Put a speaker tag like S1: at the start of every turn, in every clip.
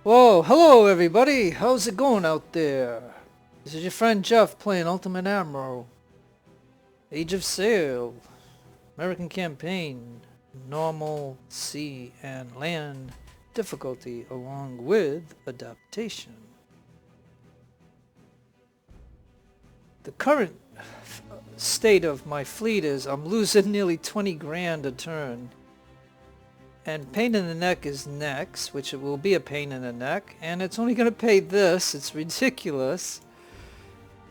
S1: Whoa, hello everybody! How's it going out there? This is your friend Jeff playing Ultimate Admiral. Age of Sail. American Campaign. Normal, sea, and land difficulty along with adaptation. The current state of my fleet is I'm losing nearly 20 grand a turn. And pain in the neck is next, which it will be a pain in the neck, and it's only going to pay this. It's ridiculous.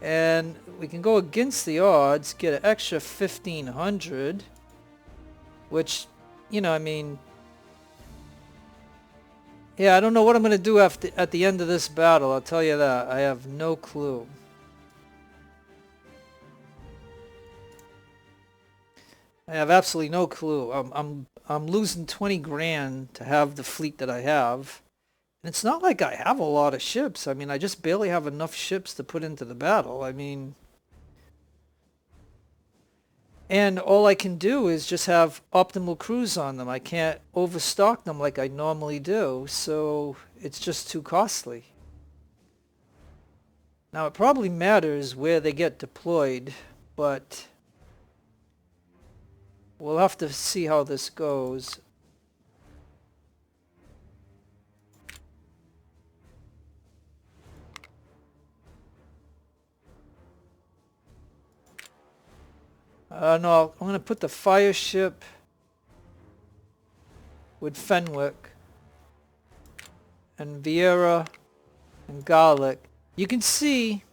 S1: And we can go against the odds, get an extra 1,500, which, you know, I mean, yeah, I don't know what I'm going to do at the end of this battle. I'll tell you that. I have no clue. I have absolutely no clue. I'm losing 20 grand to have the fleet that I have. And it's not like I have a lot of ships. I mean, I just barely have enough ships to put into the battle. I mean, and all I can do is just have optimal crews on them. I can't overstock them like I normally do. So it's just too costly. Now, it probably matters where they get deployed, but we'll have to see how this goes. No, I'm going to put the fire ship with Fenwick and Vieira and Garlic. You can see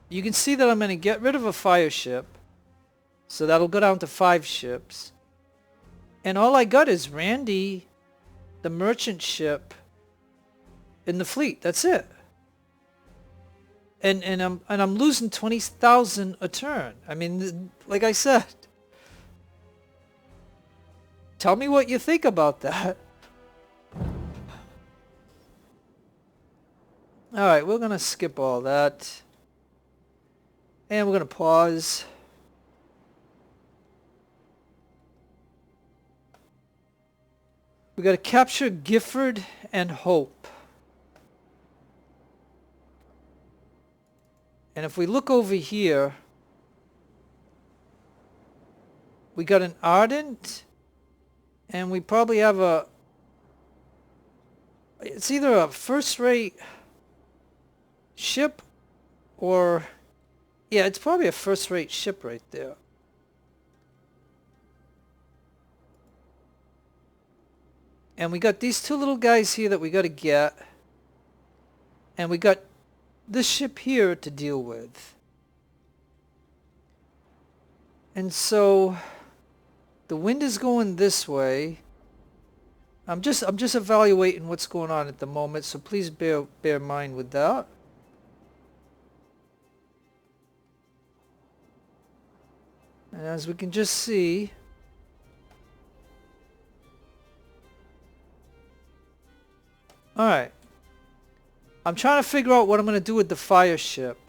S1: that I'm going to get rid of a fire ship. So that'll go down to 5 ships. And all I got is Randy, the merchant ship, in the fleet. That's it. And I'm losing 20,000 a turn. I mean, like I said, tell me what you think about that. All right, we're gonna skip all that, and we're gonna pause. We got to capture Gifford and Hope. And if we look over here, we got an Ardent, and we probably have a, it's either a first-rate ship or, yeah, it's probably a first-rate ship right there. And we got these 2 little guys here that we got to get. And we got this ship here to deal with. And so the wind is going this way. I'm just evaluating what's going on at the moment, so please bear in mind with that. And as we can just see, alright. I'm trying to figure out what I'm going to do with the fire ship.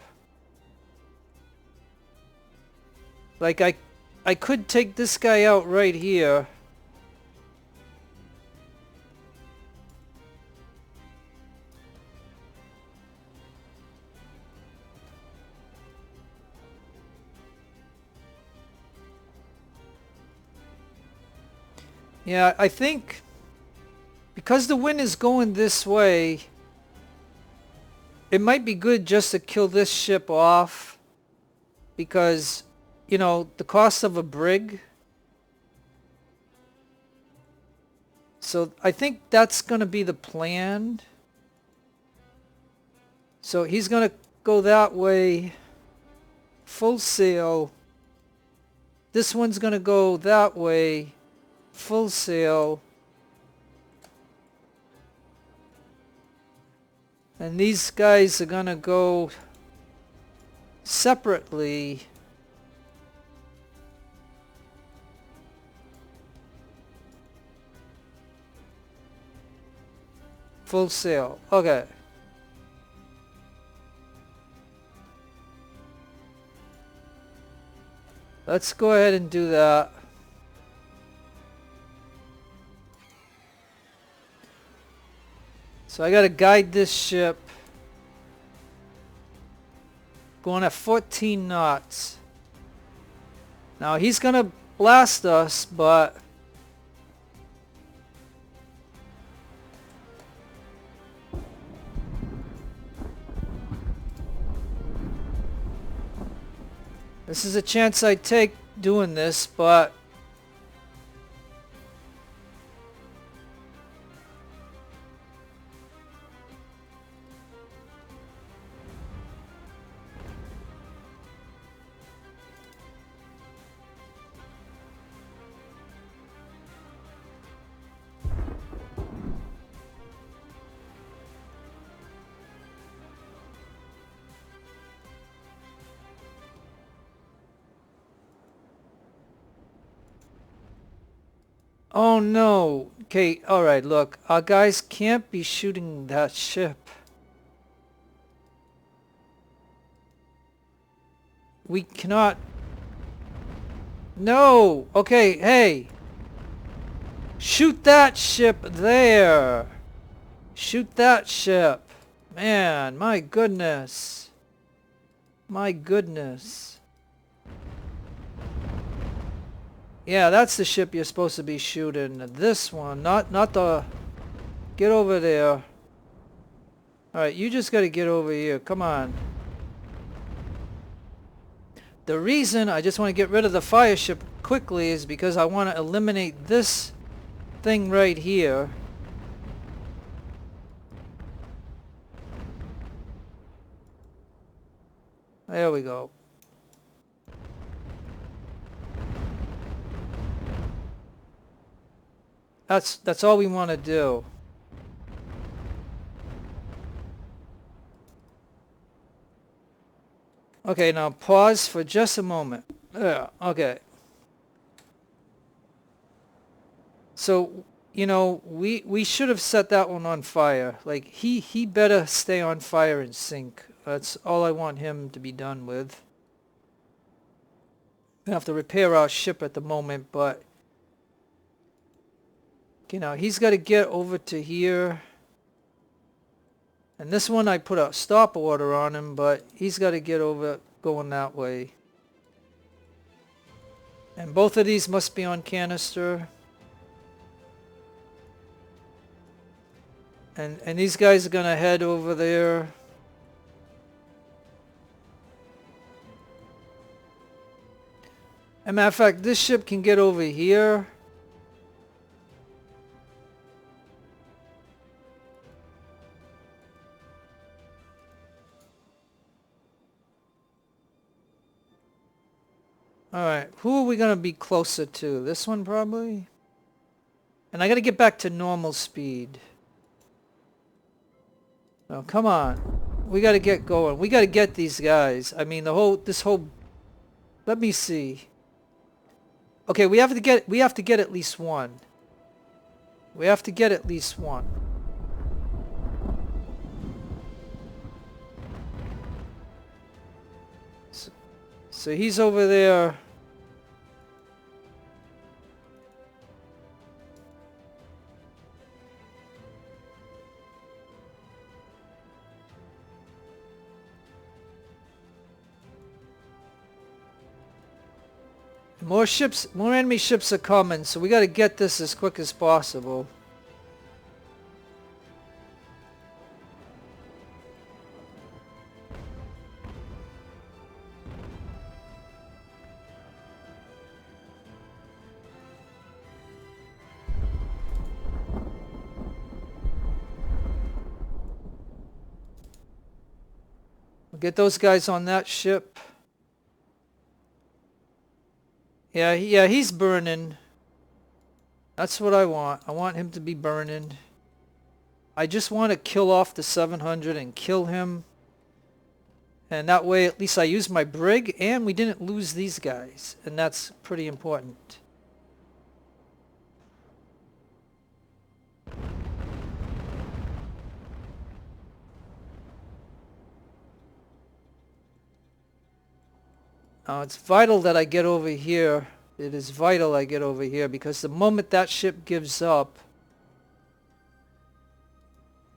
S1: Like, I could take this guy out right here. Yeah, I think because the wind is going this way, it might be good just to kill this ship off, because, you know, the cost of a brig. So I think that's going to be the plan. So he's going to go that way, full sail. This one's going to go that way, full sail. And these guys are gonna go separately. Full sail. Okay. Let's go ahead and do that. So I gotta guide this ship. Going at 14 knots. Now he's gonna blast us, but this is a chance I take doing this, but oh no. Okay, alright, look. Our guys can't be shooting that ship. We cannot... No! Okay, hey! Shoot that ship there! Shoot that ship! Man, my goodness. My goodness. Yeah, that's the ship you're supposed to be shooting. This one, not the... Get over there. Alright, you just gotta get over here. Come on. The reason I just want to get rid of the fire ship quickly is because I want to eliminate this thing right here. There we go. That's all we want to do. Okay, now pause for just a moment. Yeah, okay. So, you know, we should have set that one on fire. Like, he better stay on fire and sink. That's all I want him to be done with. We have to repair our ship at the moment, but... Okay, now he's got to get over to here. And this one I put a stop order on him, but he's got to get over going that way. And both of these must be on canister. And these guys are going to head over there. As a matter of fact, this ship can get over here. Alright, who are we going to be closer to? This one probably? And I got to get back to normal speed. Oh, come on. We got to get going. We got to get these guys. I mean, this whole... Let me see. Okay, we have to get at least one. We have to get at least one. So he's over there. More ships, more enemy ships are coming, so we got to get this as quick as possible. We'll get those guys on that ship. Yeah, he's burning. That's what I want. I want him to be burning. I just want to kill off the 700 and kill him. And that way at least I used my brig and we didn't lose these guys. And that's pretty important. Now it's vital that I get over here. It is vital I get over here because the moment that ship gives up,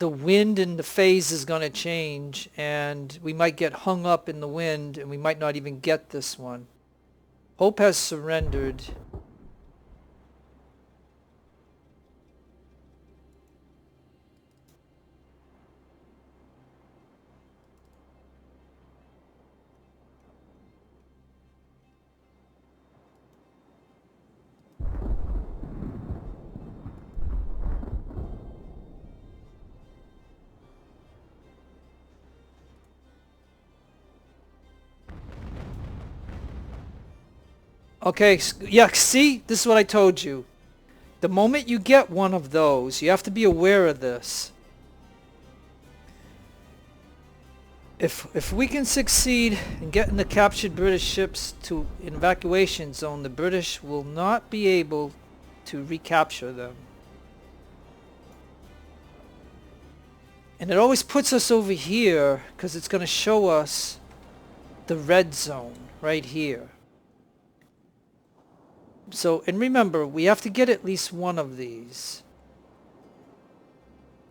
S1: the wind and the phase is going to change, and we might get hung up in the wind, and we might not even get this one. Hope has surrendered. Okay, yeah, see? This is what I told you. The moment you get one of those, you have to be aware of this. If we can succeed in getting the captured British ships to an evacuation zone, the British will not be able to recapture them. And it always puts us over here because it's going to show us the red zone right here. So, and remember, we have to get at least one of these.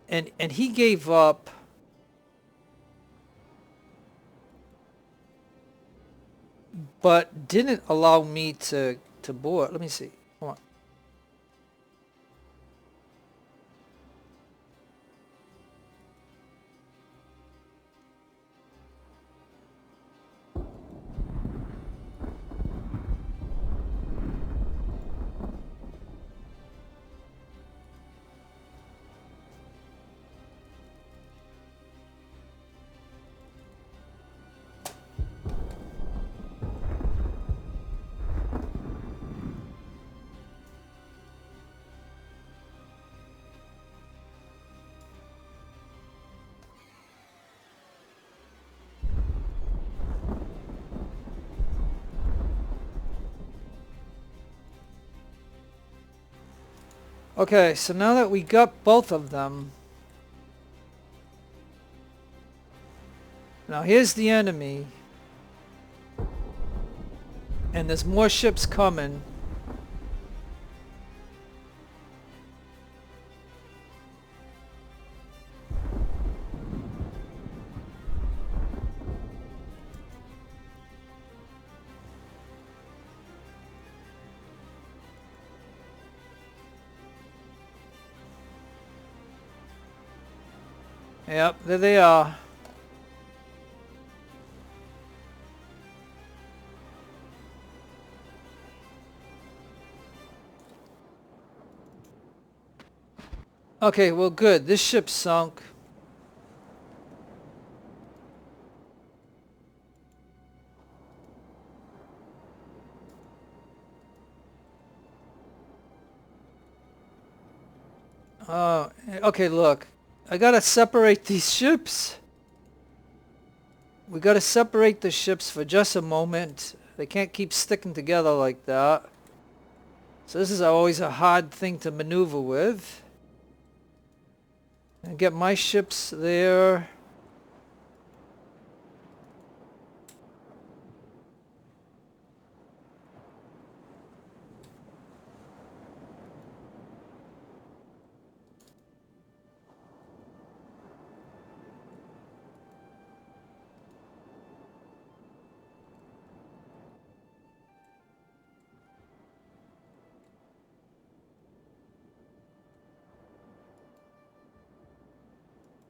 S1: And he gave up. But didn't allow me to board. Let me see. Hold on. Okay, so now that we got both of them, now here's the enemy, and there's more ships coming. Yep, there they are. Okay, well good. This ship sunk. Okay, look. I gotta separate these ships. We gotta separate the ships for just a moment. They can't keep sticking together like that. So this is always a hard thing to maneuver with. And get my ships there.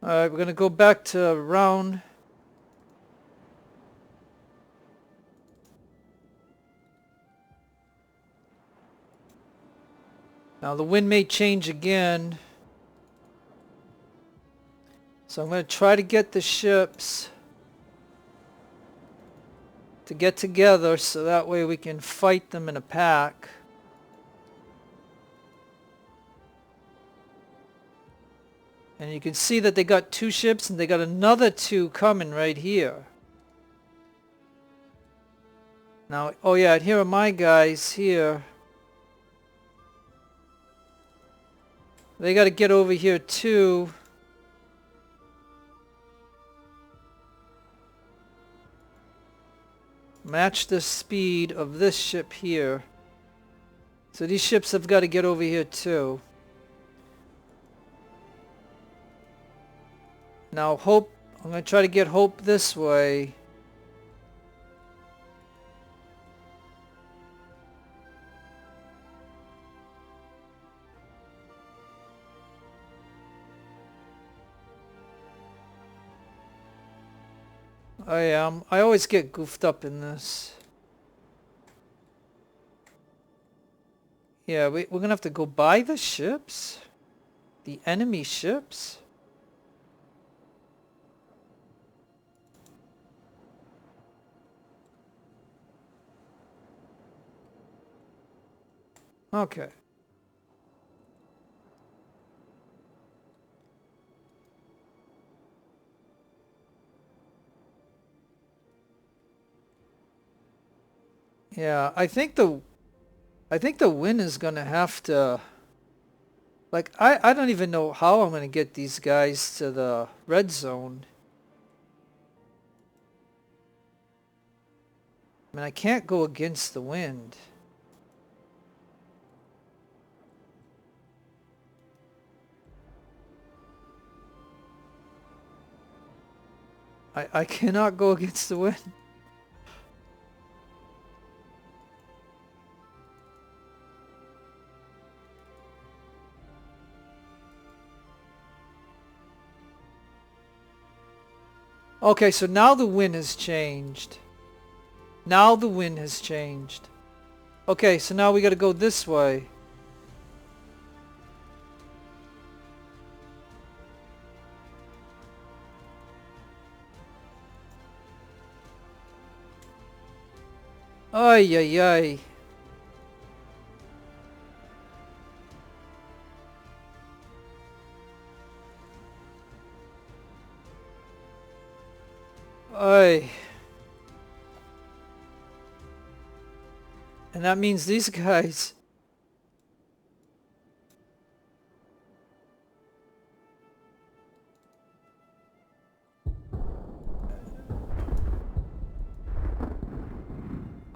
S1: Alright, we're going to go back to round. Now the wind may change again. So I'm going to try to get the ships to get together so that way we can fight them in a pack. And you can see that they got two ships and they got another two coming right here. Now, oh yeah, and here are my guys here. They got to get over here too. Match the speed of this ship here. So these ships have got to get over here too. Now Hope, I'm going to try to get Hope this way. I always get goofed up in this. Yeah, we're gonna have to go by the ships? The enemy ships? Okay. Yeah, I think the wind is gonna have to, like, I don't even know how I'm gonna get these guys to the red zone. I mean, I can't go against the wind. I cannot go against the wind. Okay, so now the wind has changed. Now the wind has changed. Okay, so now we gotta go this way. Ay, ay, ay. Ay. And that means these guys.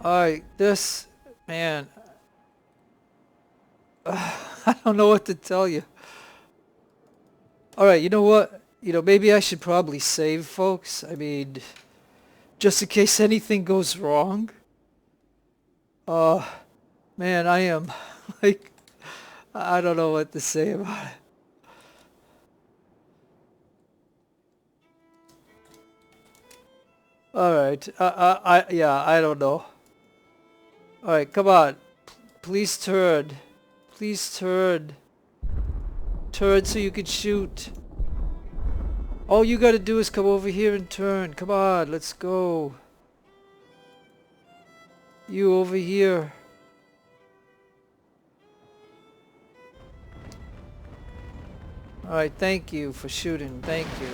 S1: Alright, this, man, I don't know what to tell you. Alright, you know what? You know, maybe I should probably save, folks. I mean, just in case anything goes wrong. Man, I am, like, I don't know what to say about it. Alright, yeah, I don't know. Alright, come on. Please turn. Please turn. Turn so you can shoot. All you gotta do is come over here and turn. Come on, let's go. You over here. Alright, thank you for shooting. Thank you.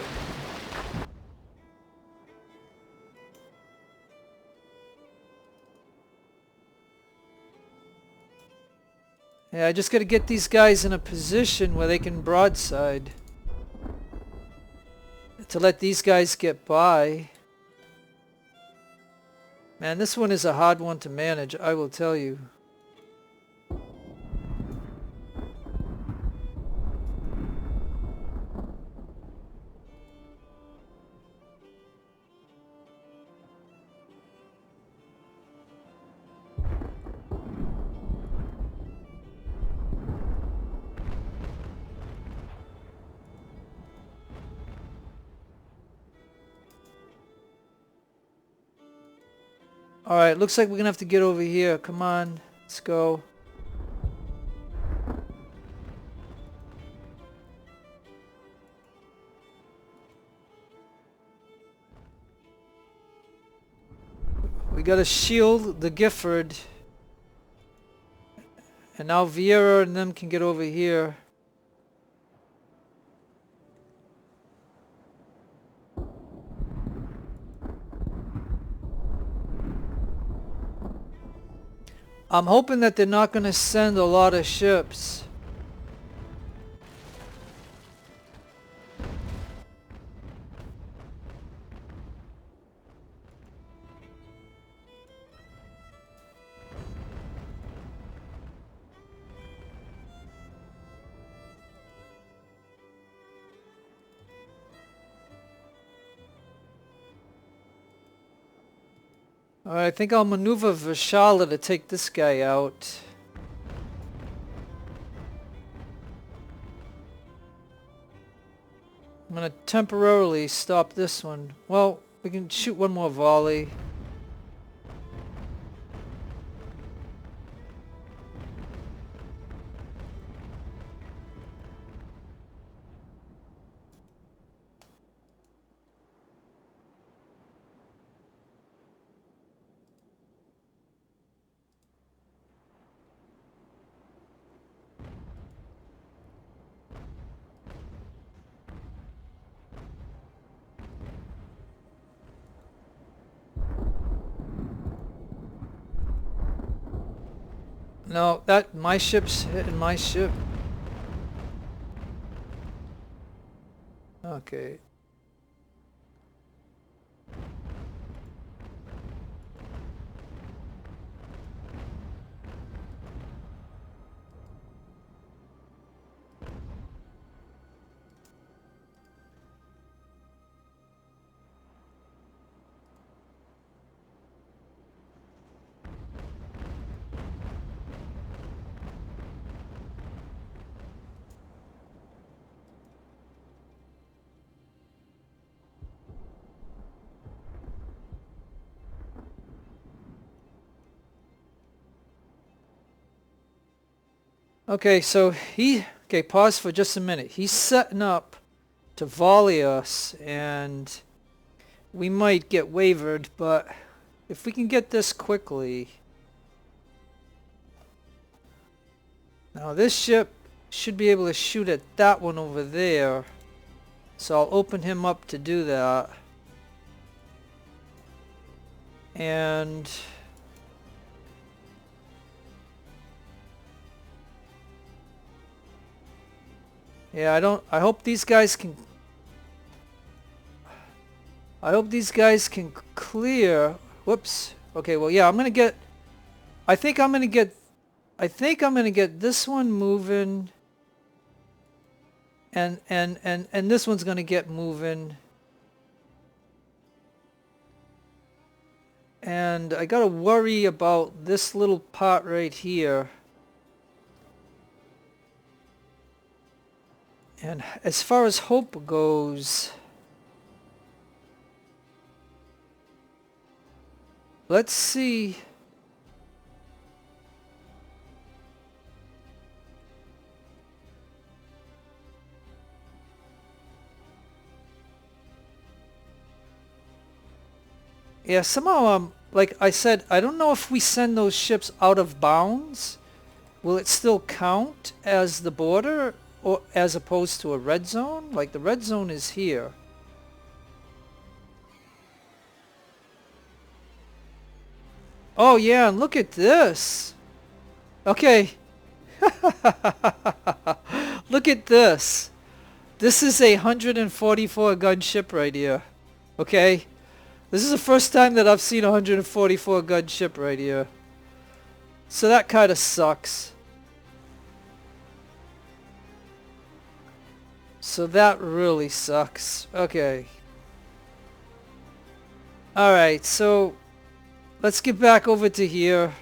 S1: Yeah, I just gotta get these guys in a position where they can broadside. To let these guys get by. Man, this one is a hard one to manage, I will tell you. Alright, looks like we're gonna have to get over here. Come on, let's go. We gotta shield the Gifford. And now Vieira and them can get over here. I'm hoping that they're not going to send a lot of ships. Alright, I think I'll maneuver Vishala to take this guy out. I'm gonna temporarily stop this one. Well, we can shoot one more volley. No, that my ship's hitting my ship. Okay. Okay, so okay, pause for just a minute. He's setting up to volley us, and we might get wavered, but if we can get this quickly. Now this ship should be able to shoot at that one over there, so I'll open him up to do that. And yeah, I hope these guys can clear. Whoops. Okay, well yeah, I think I'm gonna get this one moving, and this one's gonna get moving. And I gotta worry about this little part right here. And as far as hope goes, let's see. Yeah, somehow, like I said, I don't know if we send those ships out of bounds, will it still count as the border, or as opposed to a red zone? Like the red zone is here. Oh yeah, and look at this. Okay. Look at this. This is a 144 gun ship right here. Okay. This is the first time that I've seen a 144 gun ship right here. So that kind of sucks. So that really sucks. Okay. Alright, so let's get back over to here.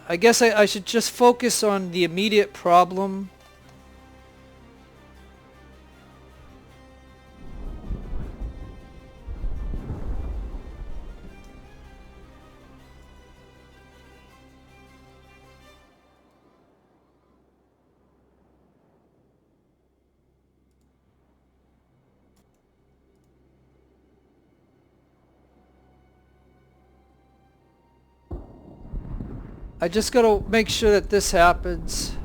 S1: I guess I should just focus on the immediate problem. I just gotta make sure that this happens.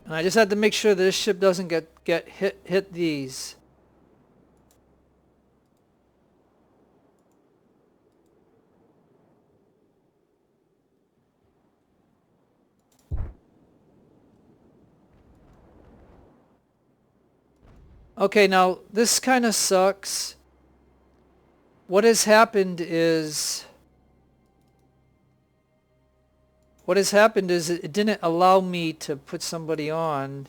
S1: And I just had to make sure that this ship doesn't get hit these. Okay, now this kind of sucks. what has happened is it didn't allow me to put somebody on.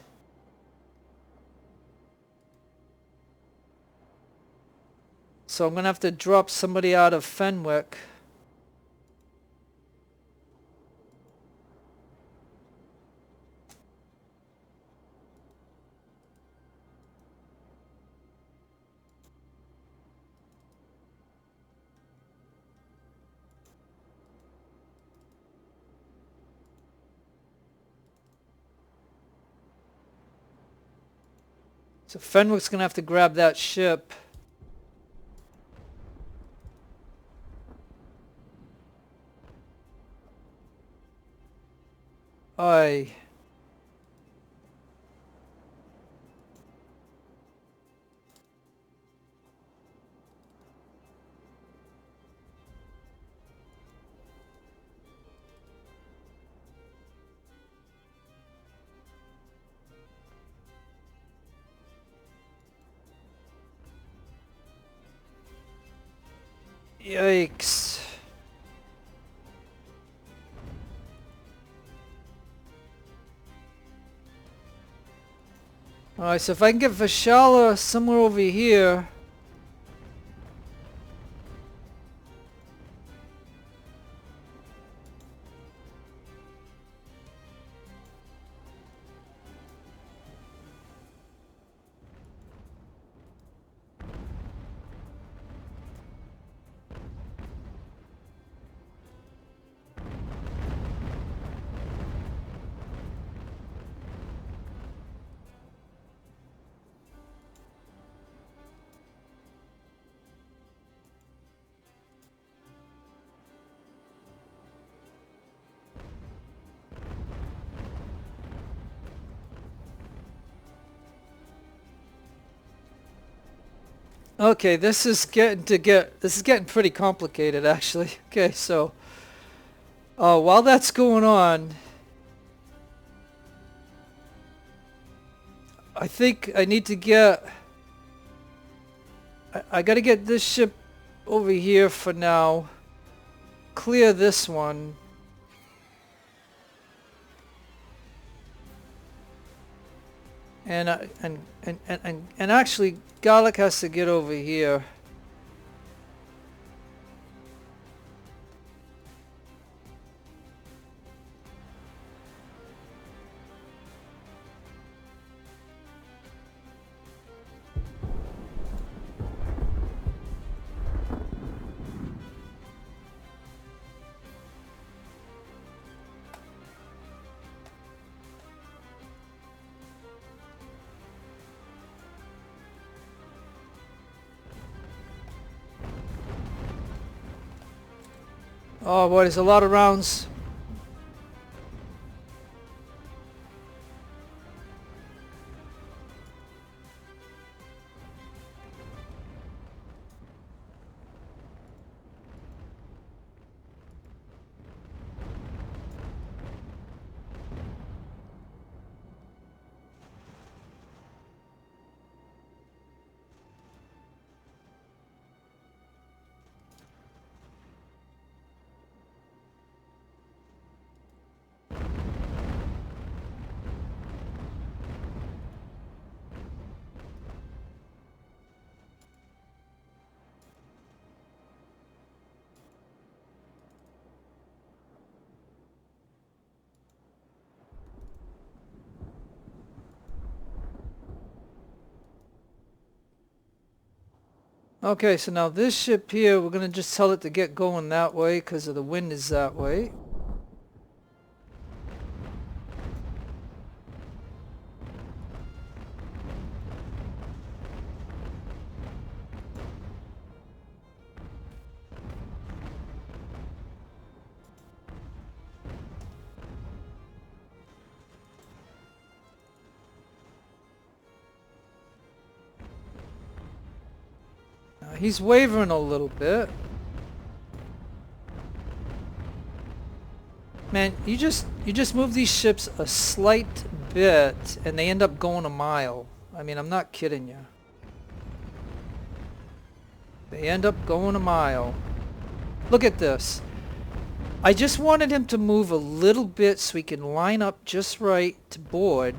S1: So I'm gonna have to drop somebody out of Fenwick. So Fenwick's gonna have to grab that ship. Aye. Yikes. Alright, so if I can get Vashala somewhere over here. Okay, this is getting pretty complicated actually. Okay, so while that's going on, I think I need to get I gotta get this ship over here for now. Clear this one. And actually Garlic has to get over here. Oh boy, there's a lot of rounds. Okay, so now this ship here, we're gonna just tell it to get going that way because of the wind is that way. He's wavering a little bit. Man, you just move these ships a slight bit and they end up going a mile. I mean, I'm not kidding you. They end up going a mile. Look at this. I just wanted him to move a little bit so he can line up just right to board.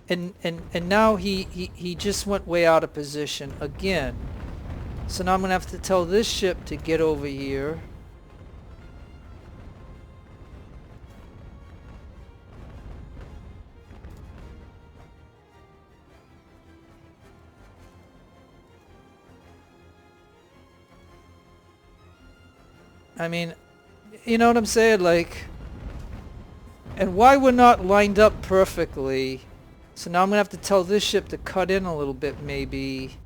S1: And now he just went way out of position again. So now I'm going to have to tell this ship to get over here. I mean, you know what I'm saying? Like, and why we're not lined up perfectly. So now I'm going to have to tell this ship to cut in a little bit, maybe.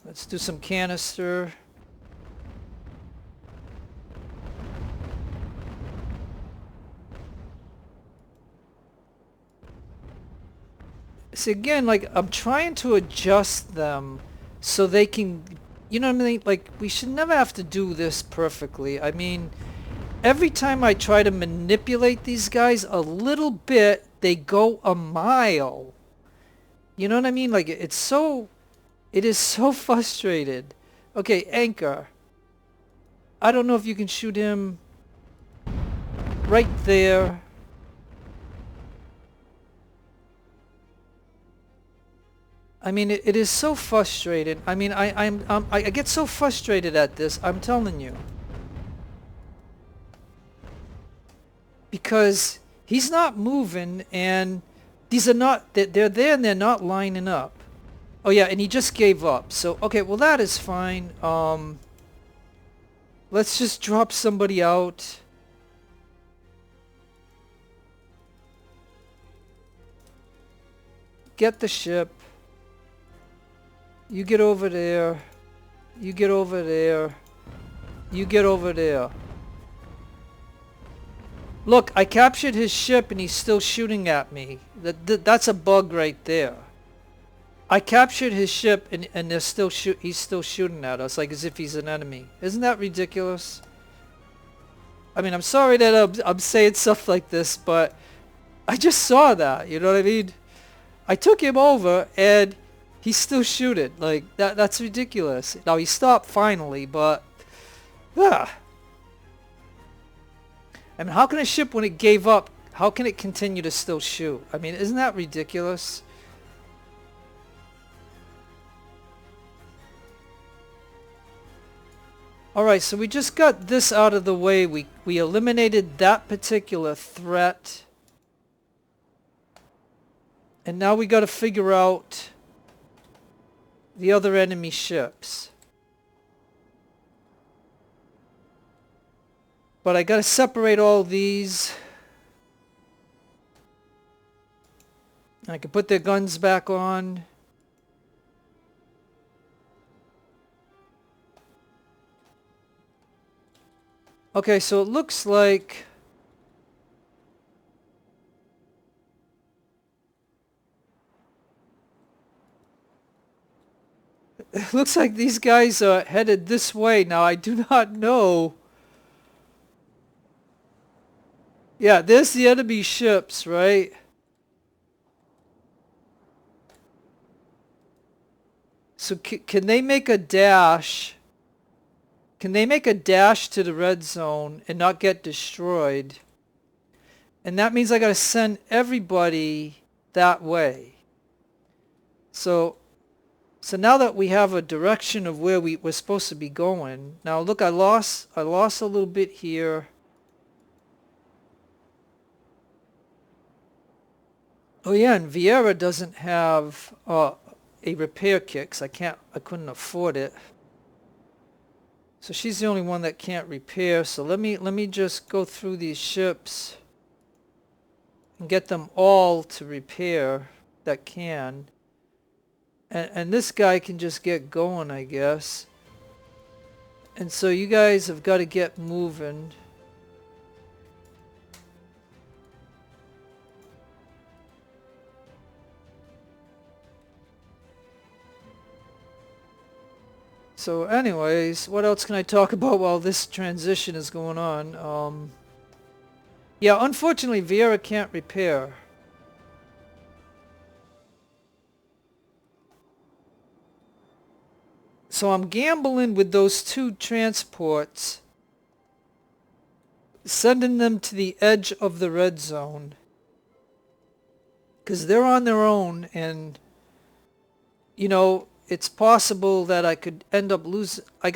S1: Let's do some canister. See, again, like, I'm trying to adjust them so they can, you know what I mean? Like, we should never have to do this perfectly. I mean, every time I try to manipulate these guys a little bit, they go a mile. You know what I mean? Like, it is so frustrated. Okay, anchor. I don't know if you can shoot him right there. I mean, it is so frustrating. I mean, I get so frustrated at this, I'm telling you. Because he's not moving, and these are not, they're there and they're not lining up. Oh yeah, and he just gave up. So, okay, well that is fine. Let's just drop somebody out. Get the ship. You get over there. You get over there. You get over there. Look, I captured his ship and he's still shooting at me. That's a bug right there. I captured his ship and they're still he's still shooting at us like as if he's an enemy. Isn't that ridiculous? I mean, I'm sorry that I'm saying stuff like this, but I just saw that, you know what I mean? I took him over and he's still shooting. Like, that's ridiculous. Now, he stopped finally, but... yeah. I mean, how can a ship, when it gave up, how can it continue to still shoot? I mean, isn't that ridiculous? Alright, so we just got this out of the way. We eliminated that particular threat. And now we got to figure out the other enemy ships. But I gotta separate all these. I can put their guns back on. Okay, so it looks like it looks like these guys are headed this way. Now, I do not know. Yeah, there's the enemy ships, right? So can they make a dash? Can they make a dash to the red zone and not get destroyed? And that means I gotta send everybody that way. So now that we have a direction of where we're supposed to be going. Now look, I lost a little bit here. Oh yeah, and Vieira doesn't have a repair kit 'cause I couldn't afford it. So she's the only one that can't repair. So let me just go through these ships and get them all to repair that can. And this guy can just get going, I guess. And so you guys have got to get moving. So anyways, what else can I talk about while this transition is going on? Yeah, unfortunately, Vieira can't repair. So I'm gambling with those two transports, sending them to the edge of the red zone. Because they're on their own, and, you know, it's possible that I could end up losing. I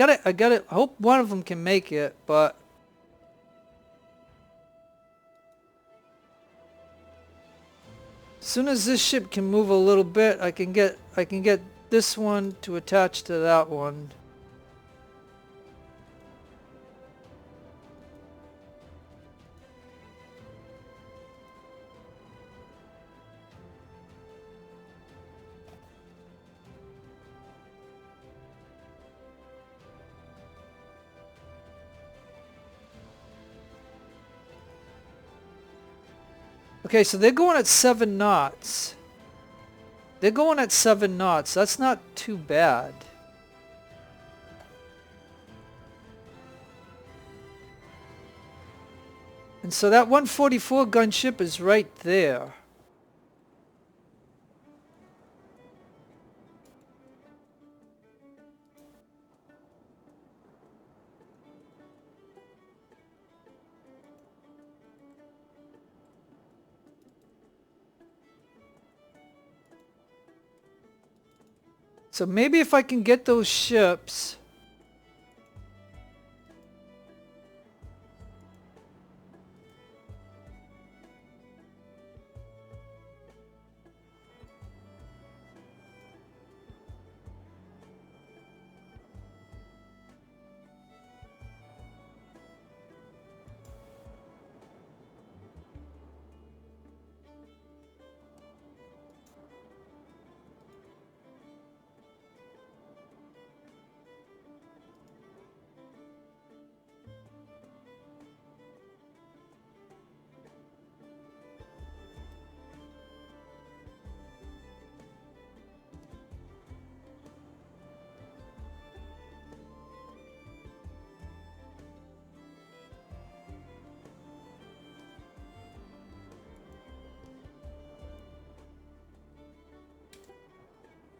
S1: hope one of them can make it, but as soon as this ship can move a little bit, I can get this one to attach to that one. Okay, so they're going at 7 knots. They're going at 7 knots. That's not too bad. And so that 144 gunship is right there. So maybe if I can get those ships.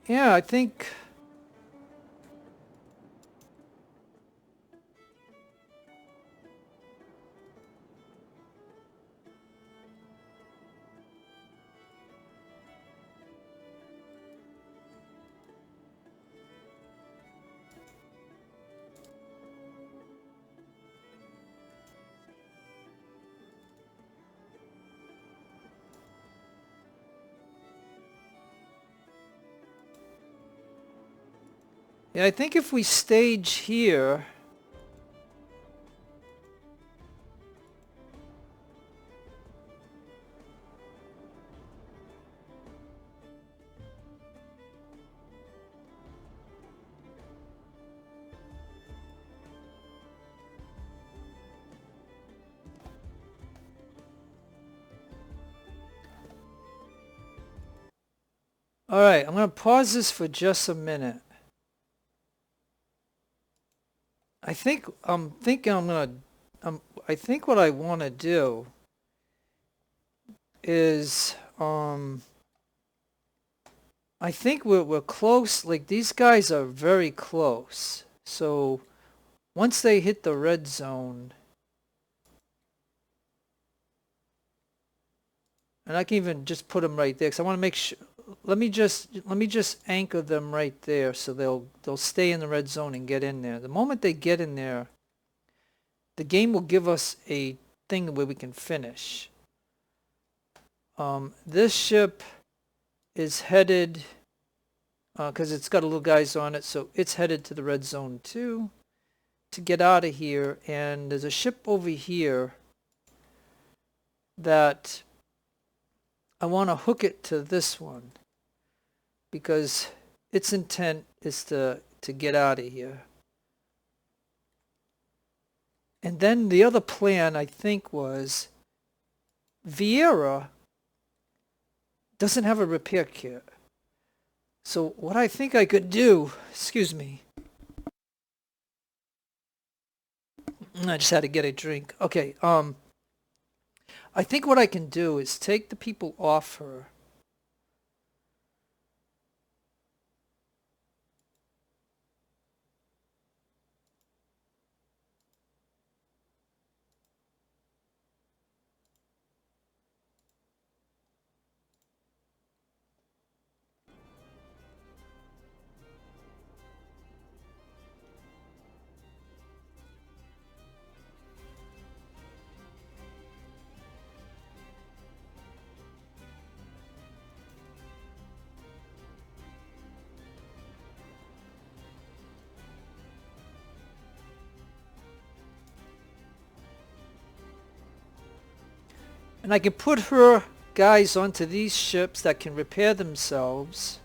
S1: Yeah, I think. Yeah, I think if we stage here. All right, I'm going to pause this for just a minute. I think I'm thinking I think what I want to do is I think we're close. Like, these guys are very close. So once they hit the red zone, and I can even just put them right there because I want to make sure. Let me just anchor them right there so they'll stay in the red zone and get in there. The moment they get in there, the game will give us a thing where we can finish. This ship is headed, because it's got little guys on it, so it's headed to the red zone too to get out of here. And there's a ship over here that I want to hook it to this one because its intent is to get out of here. And then the other plan, I think, was Vieira doesn't have a repair kit. So what I think I could do, excuse me. I just had to get a drink. Okay, I think what I can do is take the people off her. And I can put her guys onto these ships that can repair themselves.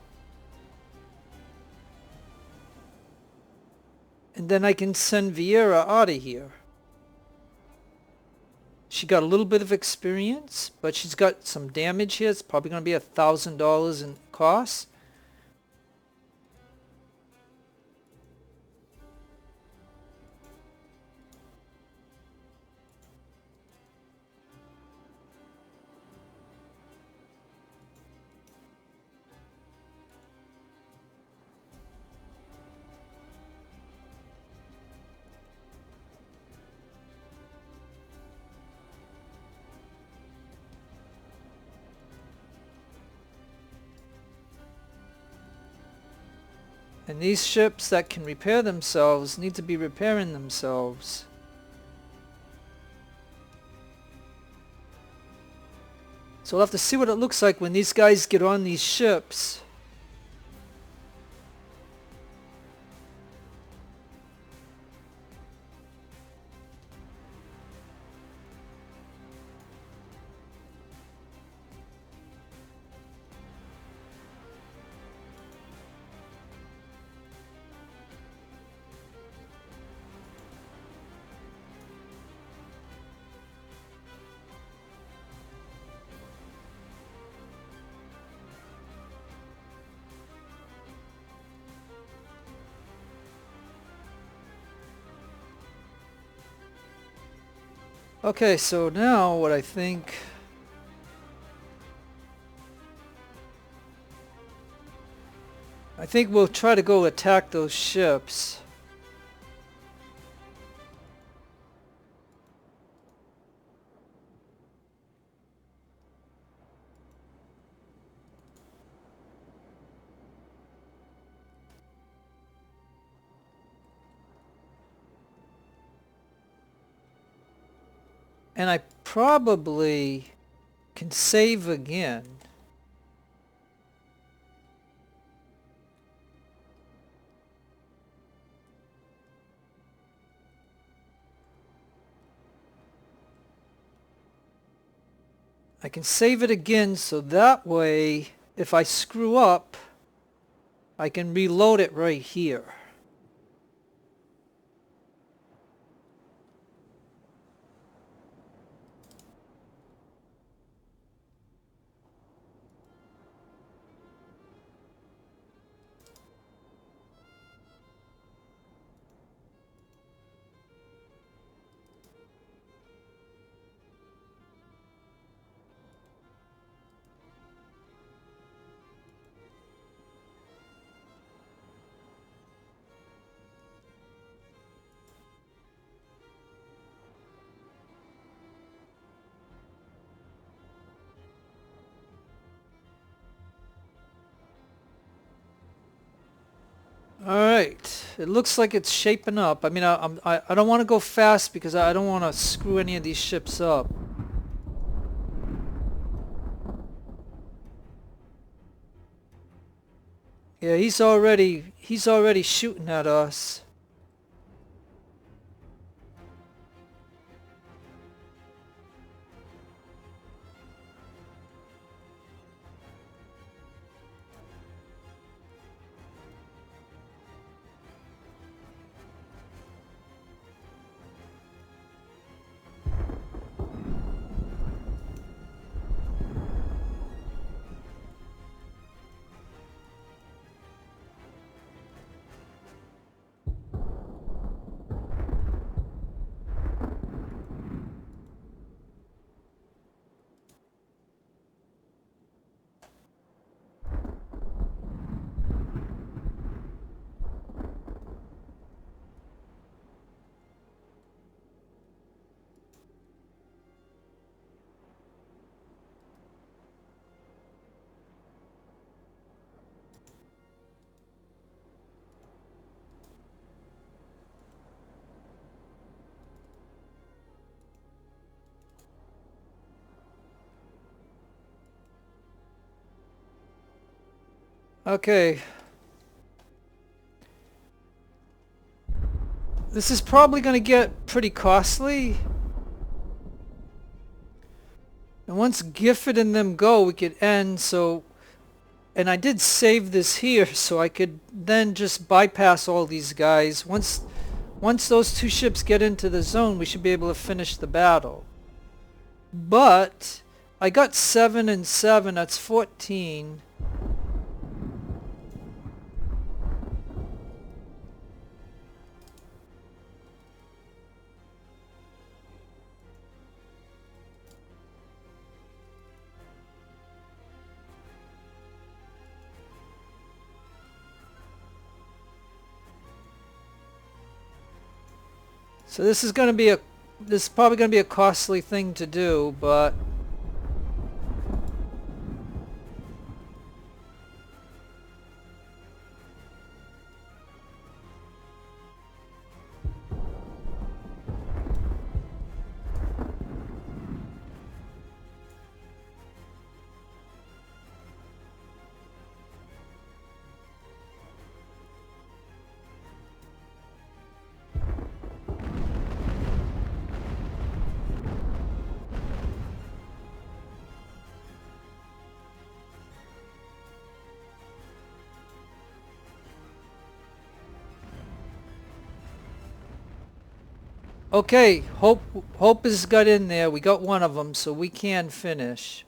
S1: And then I can send Vieira out of here. She got a little bit of experience, but she's got some damage here. It's probably going to be $1,000 in cost. And these ships that can repair themselves need to be repairing themselves. So we'll have to see what it looks like when these guys get on these ships. Okay, so now what I think... I think we'll try to go attack those ships. And I probably can save again. I can save it again so that way if I screw up I can reload it right here. Alright, it looks like it's shaping up. I mean, I don't want to go fast because I don't want to screw any of these ships up. Yeah, he's already shooting at us. Okay. This is probably going to get pretty costly. And once Gifford and them go, we could end, so... And I did save this here, so I could then just bypass all these guys. Once those two ships get into the zone, we should be able to finish the battle. But I got 7 and 7, that's 14. So this is going to be this is probably going to be a costly thing to do, but okay, Hope has got in there. We got one of them, so we can finish.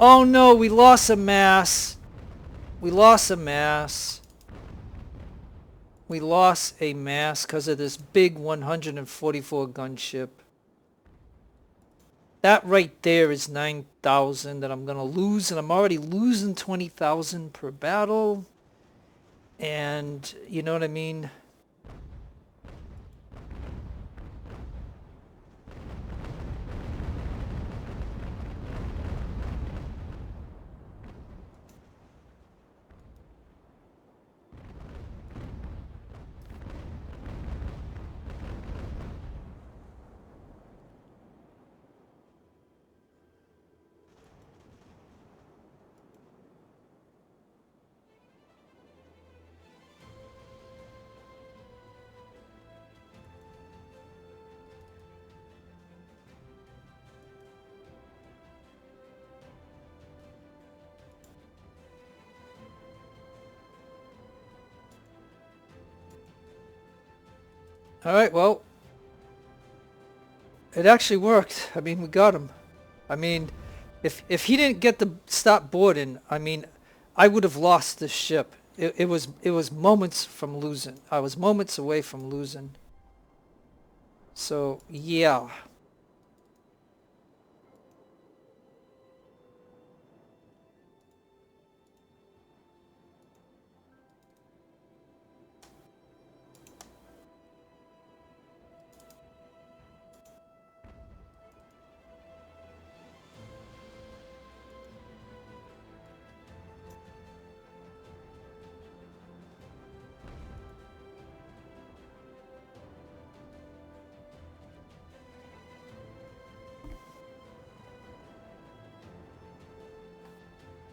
S1: Oh no, we lost a mass. We lost a mass. We lost a mass because of this big 144 gunship. That right there is 9,000 that I'm going to lose, and I'm already losing 20,000 per battle. And you know what I mean? Alright, well, it actually worked. I mean, we got him. I mean, if he didn't get the stop boarding, I mean, I would have lost this ship. It was moments from losing. I was moments away from losing. So, yeah.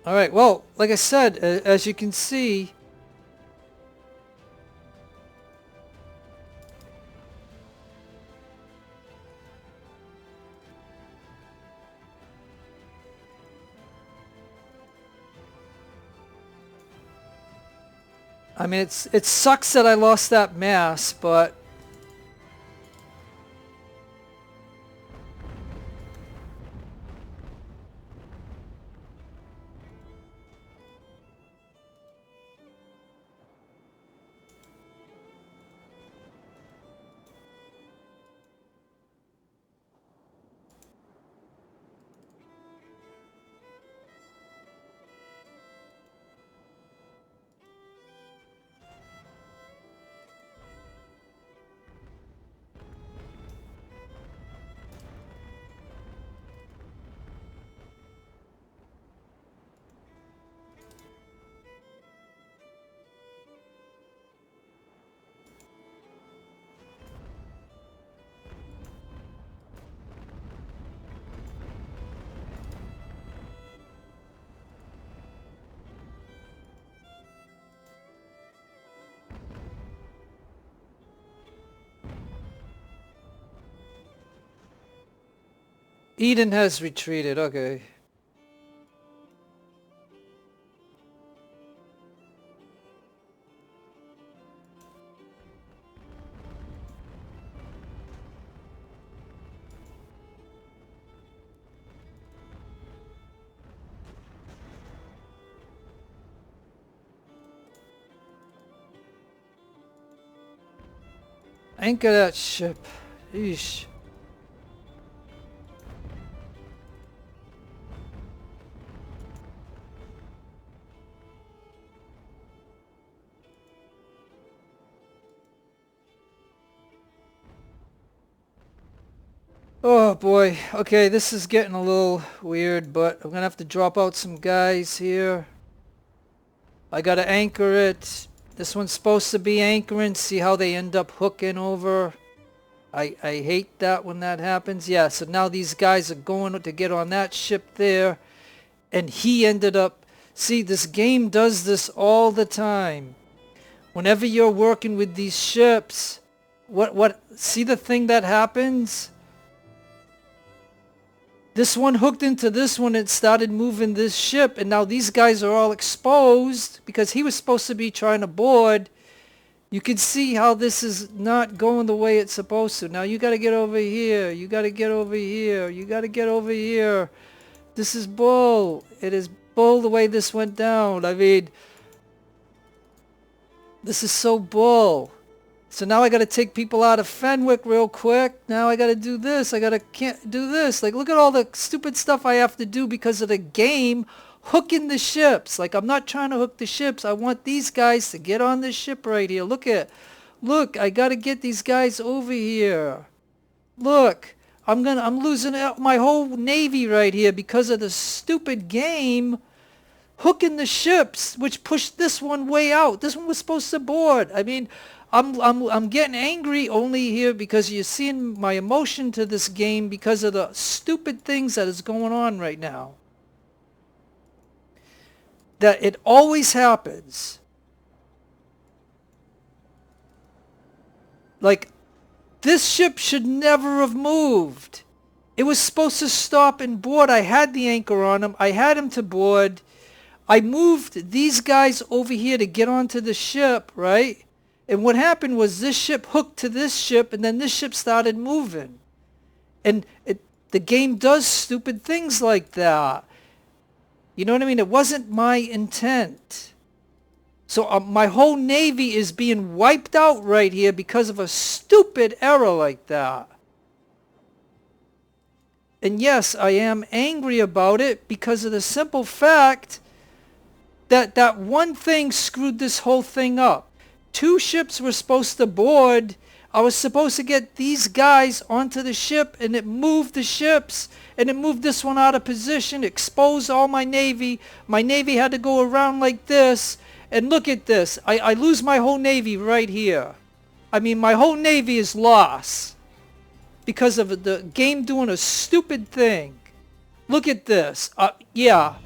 S1: Alright, well, like I said, as you can see, I mean, it sucks that I lost that mass, but Eden has retreated, okay. Anchor that ship. Eesh. Oh boy. Okay, this is getting a little weird, but I'm gonna have to drop out some guys here. I gotta anchor it. This one's supposed to be anchoring. See how they end up hooking over. I hate that when that happens. Yeah, so now these guys are going to get on that ship there. And he ended up... See, this game does this all the time. Whenever you're working with these ships, see the thing that happens? This one hooked into this one and started moving this ship, and now these guys are all exposed because he was supposed to be trying to board. You can see how this is not going the way it's supposed to. Now you got to get over here. You got to get over here. You got to get over here. This is bull. It is bull the way this went down. I mean, this is so bull. So now I got to take people out of Fenwick real quick. Now I got to do this. Can't do this. Like, look at all the stupid stuff I have to do because of the game hooking the ships. Like, I'm not trying to hook the ships. I want these guys to get on this ship right here. Look, I got to get these guys over here. Look, I'm losing my whole navy right here because of the stupid game hooking the ships, which pushed this one way out. This one was supposed to board. I mean, I'm getting angry only here because you're seeing my emotion to this game because of the stupid things that is going on right now. That it always happens. Like, this ship should never have moved. It was supposed to stop and board. I had the anchor on him. I had him to board. I moved these guys over here to get onto the ship, right? And what happened was this ship hooked to this ship, and then this ship started moving. And the game does stupid things like that. You know what I mean? It wasn't my intent. So my whole navy is being wiped out right here because of a stupid error like that. And yes, I am angry about it because of the simple fact that that one thing screwed this whole thing up. 2 ships were supposed to board. I was supposed to get these guys onto the ship, and it moved the ships, and it moved this one out of position, exposed all my navy. My navy had to go around like this, and look at this. I lose my whole navy right here. I mean, my whole navy is lost because of the game doing a stupid thing. Look at this. Yeah.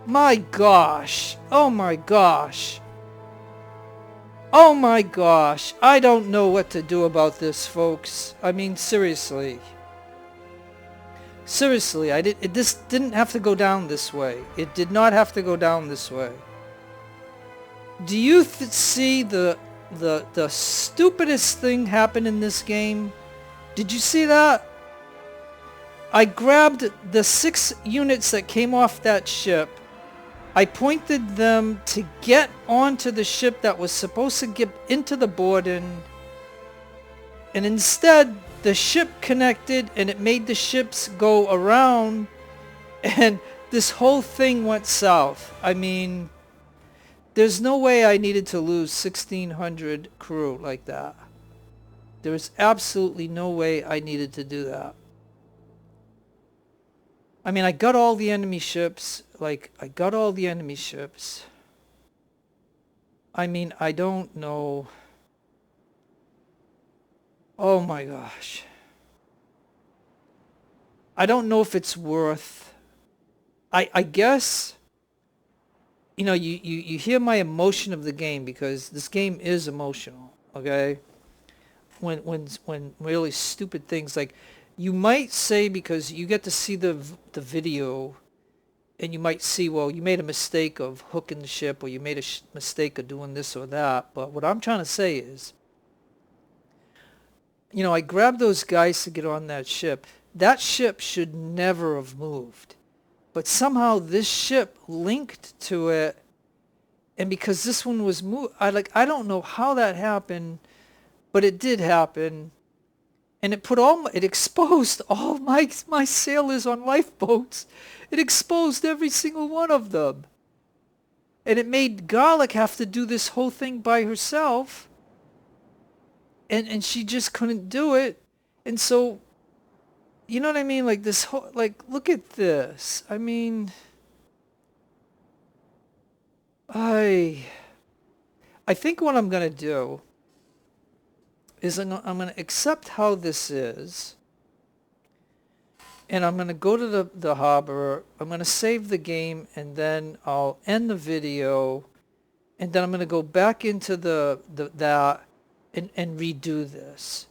S1: My gosh. Oh my gosh. Oh my gosh, I don't know what to do about this, folks. I mean, seriously. Seriously, this didn't have to go down this way. It did not have to go down this way. Do you see the stupidest thing happen in this game? Did you see that? I grabbed the 6 units that came off that ship. I pointed them to get onto the ship that was supposed to get into the boarding, and instead the ship connected and it made the ships go around, and this whole thing went south. I mean, there's no way I needed to lose 1,600 crew like that. There was absolutely no way I needed to do that. I mean, I got all the enemy ships. Like, I got all the enemy ships. I mean, I don't know. Oh my gosh. I don't know if it's worth... I guess... You know, you hear my emotion of the game because this game is emotional, okay? When really stupid things like... You might say, because you get to see the video, and you might see, well, you made a mistake of hooking the ship, or you made a mistake of doing this or that. But what I'm trying to say is, you know, I grabbed those guys to get on that ship. That ship should never have moved. But somehow this ship linked to it, and because this one was moved, I don't know how that happened, but it did happen. And it exposed all my sailors on lifeboats. It exposed every single one of them. And it made Garlic have to do this whole thing by herself. And she just couldn't do it. And so, you know what I mean? Like this whole, like, look at this. I mean, I think what I'm going to do is I'm going to accept how this is. And I'm going to go to the harbor. I'm going to save the game, and then I'll end the video. And then I'm going to go back into that and redo this.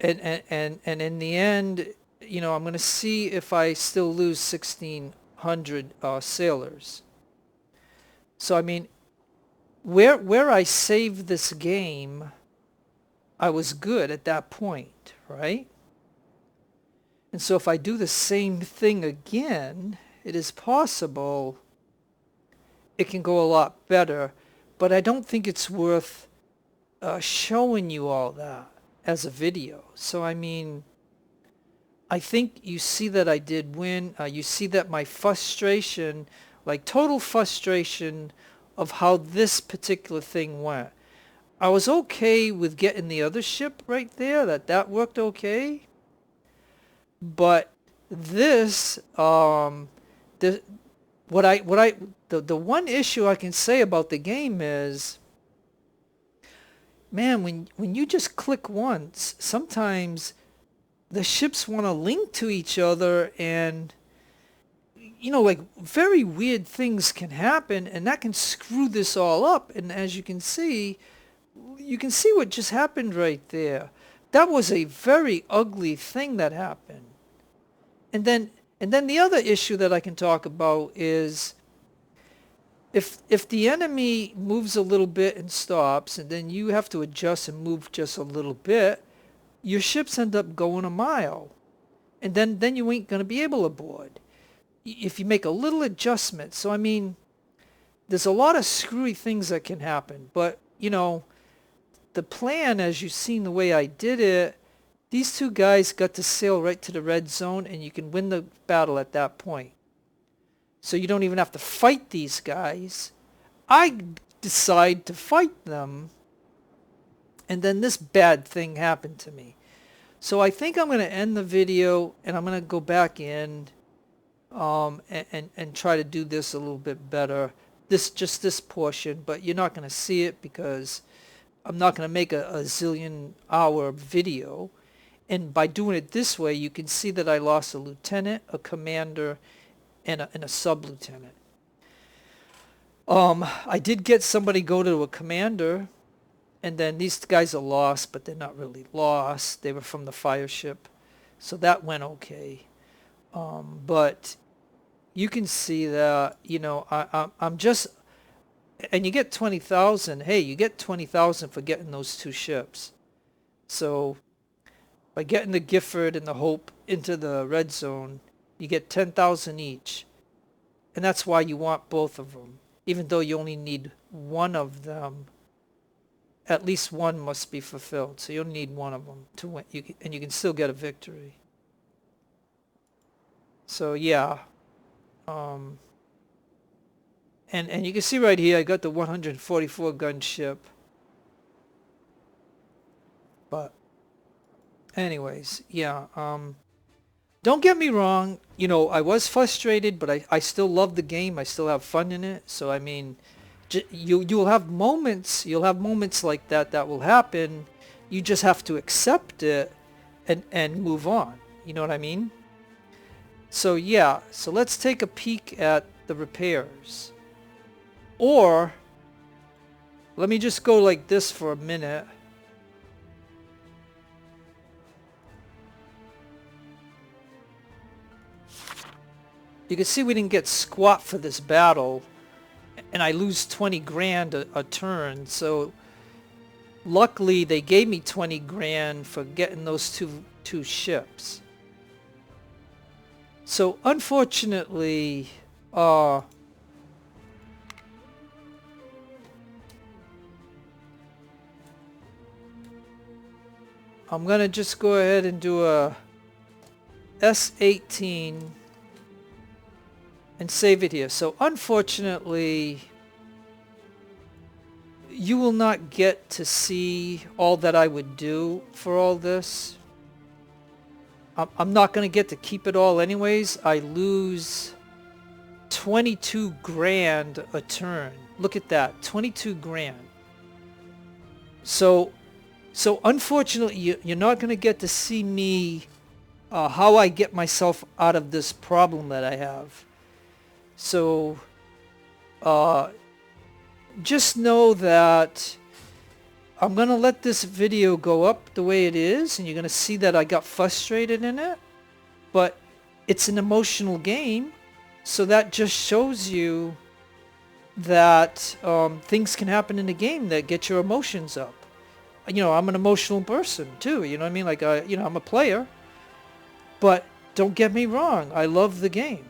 S1: And in the end, you know, I'm going to see if I still lose 1,600 sailors. So, I mean, where I saved this game, I was good at that point, right? And so if I do the same thing again, it is possible it can go a lot better. But I don't think it's worth showing you all that as a video. So, I mean, I think you see that I did win. You see that my frustration, like total frustration of how this particular thing went. I was okay with getting the other ship right there. That worked okay. But this, the one issue I can say about the game is, man, when you just click once, sometimes the ships want to link to each other, and you know, like very weird things can happen, and that can screw this all up. And as you can see what just happened right there. That was a very ugly thing that happened. And then the other issue that I can talk about is if the enemy moves a little bit and stops, and then you have to adjust and move just a little bit, your ships end up going a mile. And then you ain't going to be able to board if you make a little adjustment. So, I mean, there's a lot of screwy things that can happen. But, you know, the plan, as you've seen the way I did it, these two guys got to sail right to the red zone, and you can win the battle at that point. So you don't even have to fight these guys. I decide to fight them, and then this bad thing happened to me. So I think I'm going to end the video, and I'm going to go back in and try to do this a little bit better. Just this portion, but you're not going to see it because I'm not going to make a zillion hour video. And by doing it this way, you can see that I lost a lieutenant, a commander, and a sub-lieutenant. I did get somebody go to a commander, and then these guys are lost, but they're not really lost. They were from the fire ship, so that went okay. But you can see that, you know, I'm just, and you get 20,000. Hey, you get 20,000 for getting those two ships. So by getting the Gifford and the Hope into the red zone, you get 10,000 each. And that's why you want both of them. Even though you only need one of them, at least one must be fulfilled. So you only need one of them to win, and you can still get a victory. So yeah. And you can see right here, I got the 144 gun ship. But anyways, yeah. Don't get me wrong, you know, I was frustrated, but I still love the game. I still have fun in it. So I mean, you'll have moments like that will happen. You just have to accept it and move on. You know what I mean? So yeah, so let's take a peek at the repairs. Or let me just go like this for a minute. You can see we didn't get squat for this battle, and I lose 20 grand a turn. So luckily they gave me 20 grand for getting those two ships. So unfortunately, I'm gonna just go ahead and do a S18 and save it here. So unfortunately, you will not get to see all that I would do for all this. I'm not going to get to keep it all anyways. I lose 22 grand a turn. Look at that, 22 grand. So unfortunately, you're not going to get to see me, how I get myself out of this problem that I have. So just know that I'm going to let this video go up the way it is, and you're going to see that I got frustrated in it. But it's an emotional game, so that just shows you that things can happen in the game that get your emotions up. You know, I'm an emotional person too, you know what I mean? Like, you know, I'm a player. But don't get me wrong, I love the game.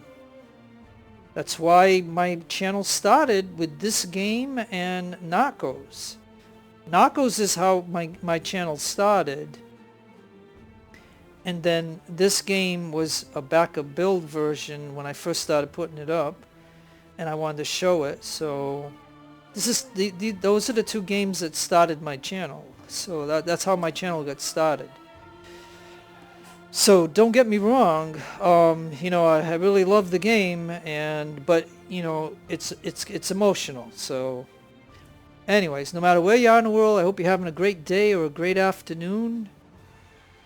S1: That's why my channel started with this game and Narcos. Narcos is how my channel started. And then this game was a backup build version when I first started putting it up. And I wanted to show it. So this is those are the two games that started my channel. So that's how my channel got started. So don't get me wrong, you know, I really love the game, but you know, it's emotional. So anyways, no matter where you are in the world, I hope you're having a great day or a great afternoon.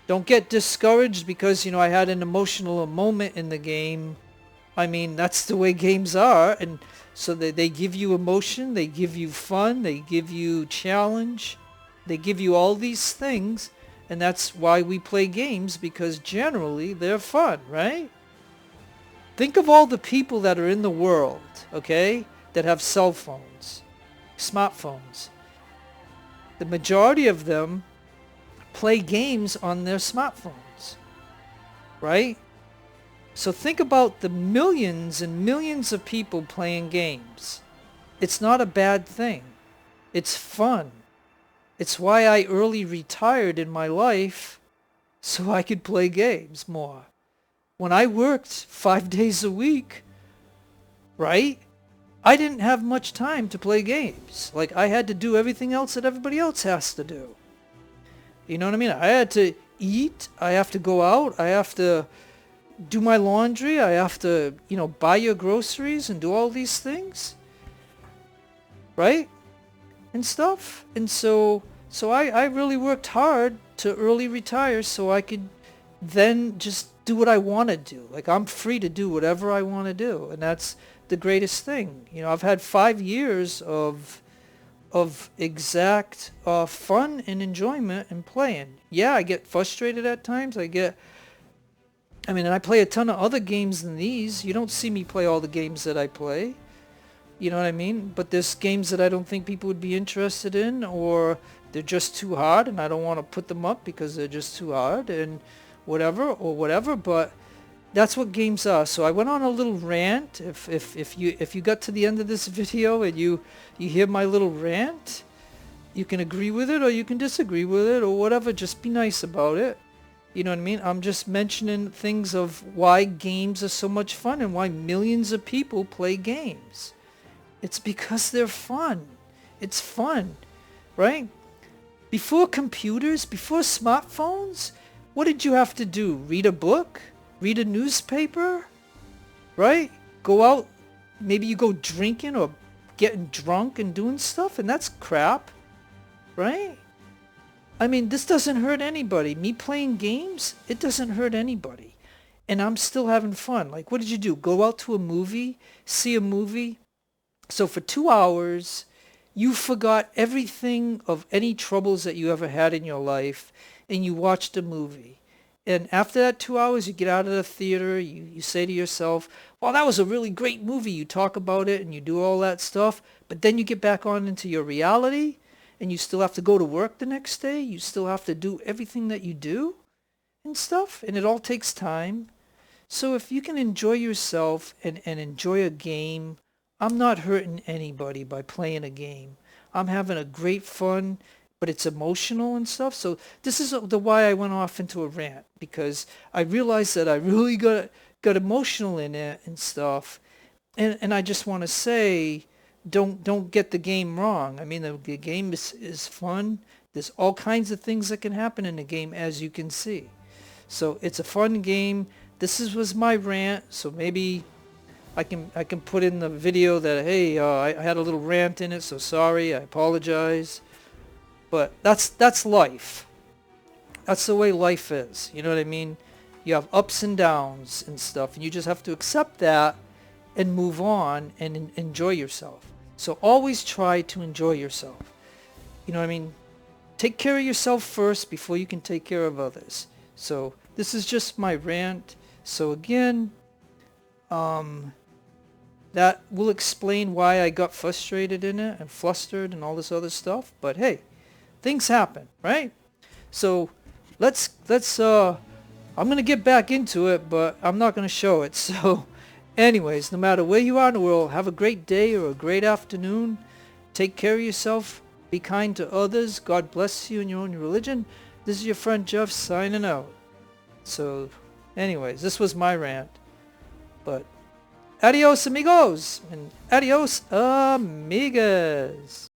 S1: Don't get discouraged because, you know, I had an emotional moment in the game. I mean, that's the way games are, and so they give you emotion, they give you fun, they give you challenge, they give you all these things. And that's why we play games, because generally they're fun, right? Think of all the people that are in the world, okay, that have cell phones, smartphones. The majority of them play games on their smartphones, right? So think about the millions and millions of people playing games. It's not a bad thing. It's fun. It's why I early retired in my life, so I could play games more. When I worked 5 days a week, right, I didn't have much time to play games. Like, I had to do everything else that everybody else has to do. You know what I mean? I had to eat, I have to go out, I have to do my laundry, I have to, you know, buy your groceries and do all these things, right? And stuff. And so I really worked hard to early retire so I could then just do what I want to do. Like, I'm free to do whatever I want to do, and that's the greatest thing. You know, I've had 5 years of exact fun and enjoyment and playing. Yeah, I get frustrated at times. And I play a ton of other games than these. You don't see me play all the games that I play. You know what I mean? But there's games that I don't think people would be interested in, or they're just too hard and I don't want to put them up because they're just too hard and whatever. But that's what games are. So I went on a little rant. If you got to the end of this video and you hear my little rant, you can agree with it or you can disagree with it or whatever. Just be nice about it. You know what I mean? I'm just mentioning things of why games are so much fun and why millions of people play games. It's because they're fun. It's fun, right? Before computers, before smartphones, what did you have to do? Read a book? Read a newspaper? Right? Go out, maybe you go drinking or getting drunk and doing stuff, and that's crap, right? I mean, this doesn't hurt anybody. Me playing games, it doesn't hurt anybody. And I'm still having fun. Like, what did you do? Go out to a movie? See a movie? So for 2 hours, you forgot everything of any troubles that you ever had in your life, and you watched a movie. And after that 2 hours, you get out of the theater, you say to yourself, well, that was a really great movie. You talk about it and you do all that stuff. But then you get back on into your reality and you still have to go to work the next day. You still have to do everything that you do and stuff. And it all takes time. So if you can enjoy yourself and enjoy a game, I'm not hurting anybody by playing a game. I'm having a great fun, but it's emotional and stuff. So this is the why I went off into a rant, because I realized that I really got emotional in it and stuff. And I just want to say, don't get the game wrong. I mean, the game is fun. There's all kinds of things that can happen in the game, as you can see. So it's a fun game. Was my rant. So maybe I can put in the video that, hey, I had a little rant in it, so sorry, I apologize. But that's life. That's the way life is. You know what I mean? You have ups and downs and stuff, and you just have to accept that and move on and enjoy yourself. So always try to enjoy yourself. You know what I mean? Take care of yourself first before you can take care of others. So this is just my rant. So again, that will explain why I got frustrated in it and flustered and all this other stuff. But hey, things happen, right? So let's I'm going to get back into it, but I'm not going to show it. So anyways, no matter where you are in the world, have a great day or a great afternoon. Take care of yourself. Be kind to others. God bless you in your own religion. This is your friend Jeff signing out. So anyways, this was my rant. But adios amigos and adios amigas.